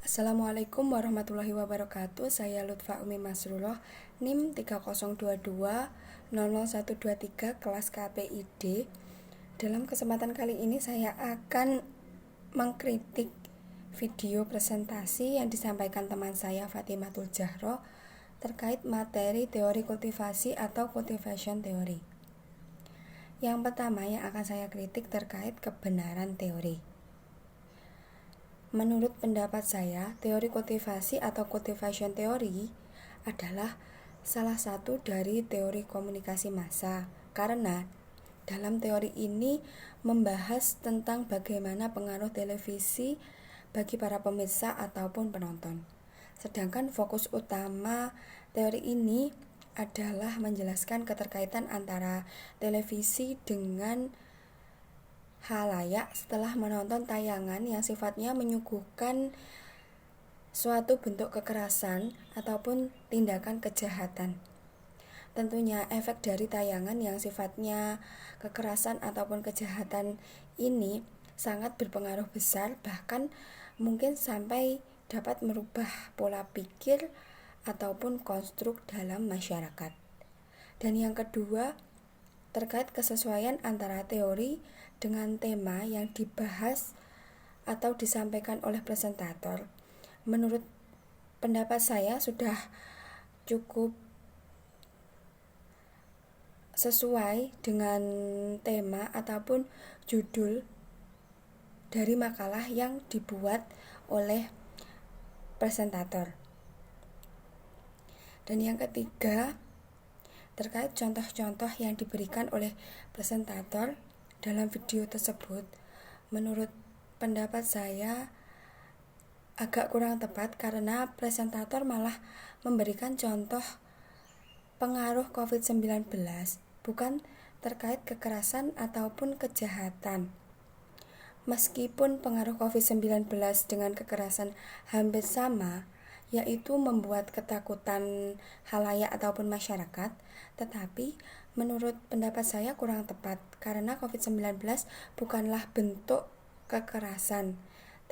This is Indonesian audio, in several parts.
Assalamualaikum warahmatullahi wabarakatuh. Saya Lutfa Umi Masrullah, NIM 3022 00123 kelas KPID. Dalam kesempatan kali ini saya akan mengkritik video presentasi yang disampaikan teman saya Fatimatul Jahro terkait materi teori kultivasi atau cultivation theory. Yang pertama yang akan saya kritik terkait kebenaran teori. Menurut pendapat saya, teori kultivasi atau cultivation theory adalah salah satu dari teori komunikasi massa, karena dalam teori ini membahas tentang bagaimana pengaruh televisi bagi para pemirsa ataupun penonton. Sedangkan fokus utama teori ini adalah menjelaskan keterkaitan antara televisi dengan halayak setelah menonton tayangan yang sifatnya menyuguhkan suatu bentuk kekerasan ataupun tindakan kejahatan. Tentunya efek dari tayangan yang sifatnya kekerasan ataupun kejahatan ini sangat berpengaruh besar, bahkan mungkin sampai dapat merubah pola pikir ataupun konstruk dalam masyarakat. Dan yang kedua, terkait kesesuaian antara teori dengan tema yang dibahas atau disampaikan oleh presentator. Menurut pendapat saya sudah cukup sesuai dengan tema ataupun judul dari makalah yang dibuat oleh presentator. Dan yang ketiga, terkait contoh-contoh yang diberikan oleh presentator dalam video tersebut, menurut pendapat saya agak kurang tepat karena presentator malah memberikan contoh pengaruh COVID-19, bukan terkait kekerasan ataupun kejahatan. Meskipun pengaruh COVID-19 dengan kekerasan hampir sama, yaitu membuat ketakutan halayak ataupun masyarakat, tetapi menurut pendapat saya kurang tepat karena COVID-19 bukanlah bentuk kekerasan,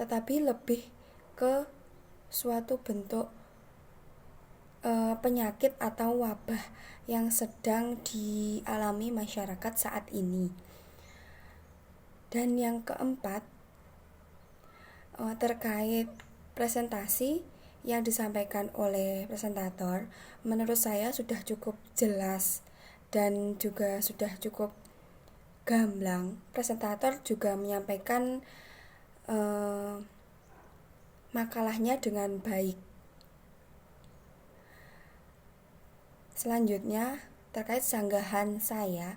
tetapi lebih ke suatu bentuk penyakit atau wabah yang sedang dialami masyarakat saat ini. Dan yang keempat, terkait presentasi yang disampaikan oleh presentator, menurut saya sudah cukup jelas dan juga sudah cukup gamblang. Presentator juga menyampaikan makalahnya dengan baik. Selanjutnya, terkait sanggahan saya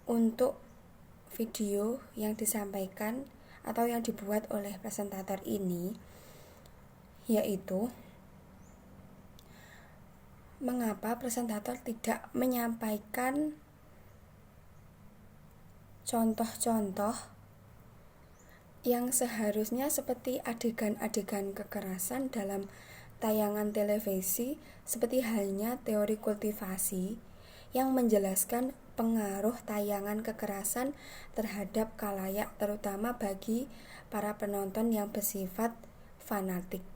untuk video yang disampaikan atau yang dibuat oleh presentator ini, yaitu mengapa presentator tidak menyampaikan contoh-contoh yang seharusnya seperti adegan-adegan kekerasan dalam tayangan televisi, seperti halnya teori kultivasi yang menjelaskan pengaruh tayangan kekerasan terhadap khalayak, terutama bagi para penonton yang bersifat fanatik.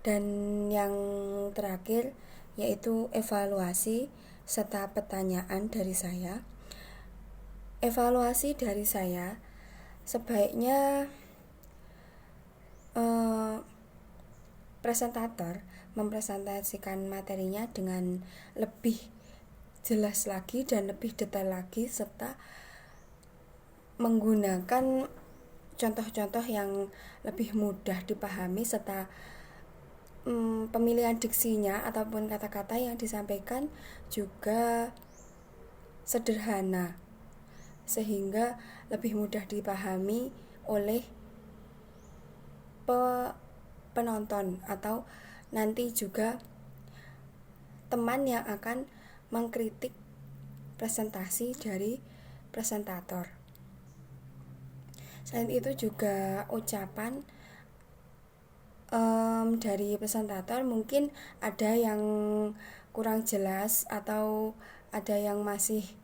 Dan yang terakhir yaitu evaluasi serta pertanyaan dari saya. Evaluasi dari saya, sebaiknya presentator mempresentasikan materinya dengan lebih jelas lagi dan lebih detail lagi, serta menggunakan contoh-contoh yang lebih mudah dipahami, serta pemilihan diksinya ataupun kata-kata yang disampaikan juga sederhana sehingga lebih mudah dipahami oleh penonton atau nanti juga teman yang akan mengkritik presentasi dari presentator. Selain itu juga ucapan dari presentator mungkin ada yang kurang jelas atau ada yang masih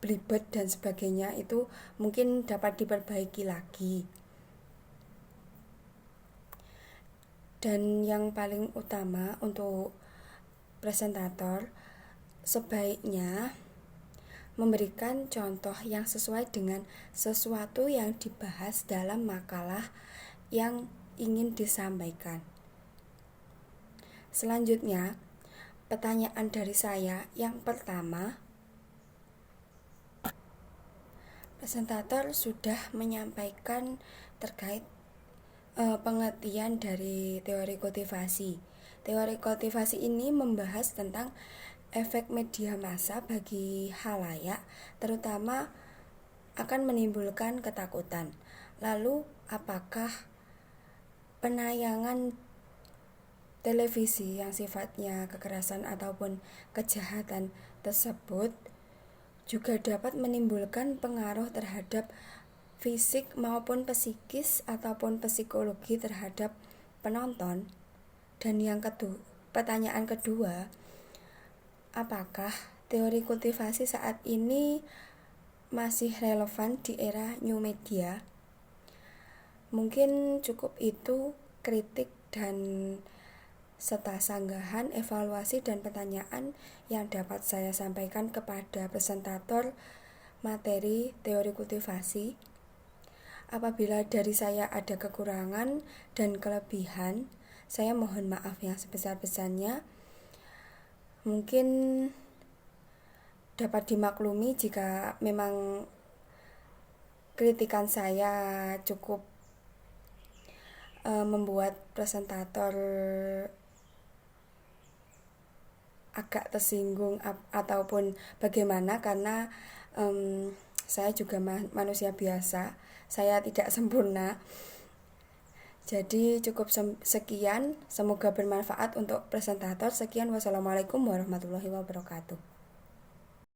belibet dan sebagainya, itu mungkin dapat diperbaiki lagi. Dan yang paling utama untuk presentator sebaiknya memberikan contoh yang sesuai dengan sesuatu yang dibahas dalam makalah yang ingin disampaikan. Selanjutnya, pertanyaan dari saya yang pertama, presentator sudah menyampaikan terkait pengertian dari teori kultivasi. Teori kultivasi ini membahas tentang efek media massa bagi khalayak, terutama akan menimbulkan ketakutan. Lalu, apakah penayangan televisi yang sifatnya kekerasan ataupun kejahatan tersebut juga dapat menimbulkan pengaruh terhadap fisik maupun psikis ataupun psikologi terhadap penonton? Dan yang kedua, pertanyaan kedua, apakah teori kultivasi saat ini masih relevan di era new media? Mungkin cukup itu kritik dan serta sanggahan, evaluasi dan pertanyaan yang dapat saya sampaikan kepada presentator materi teori kultivasi. Apabila dari saya ada kekurangan dan kelebihan, saya mohon maaf yang sebesar-besarnya. Mungkin dapat dimaklumi jika memang kritikan saya cukup membuat presentator agak tersinggung ataupun bagaimana, karena saya juga manusia biasa, saya tidak sempurna. Jadi cukup sekian, semoga bermanfaat untuk presentator. Sekian, wassalamualaikum warahmatullahi wabarakatuh.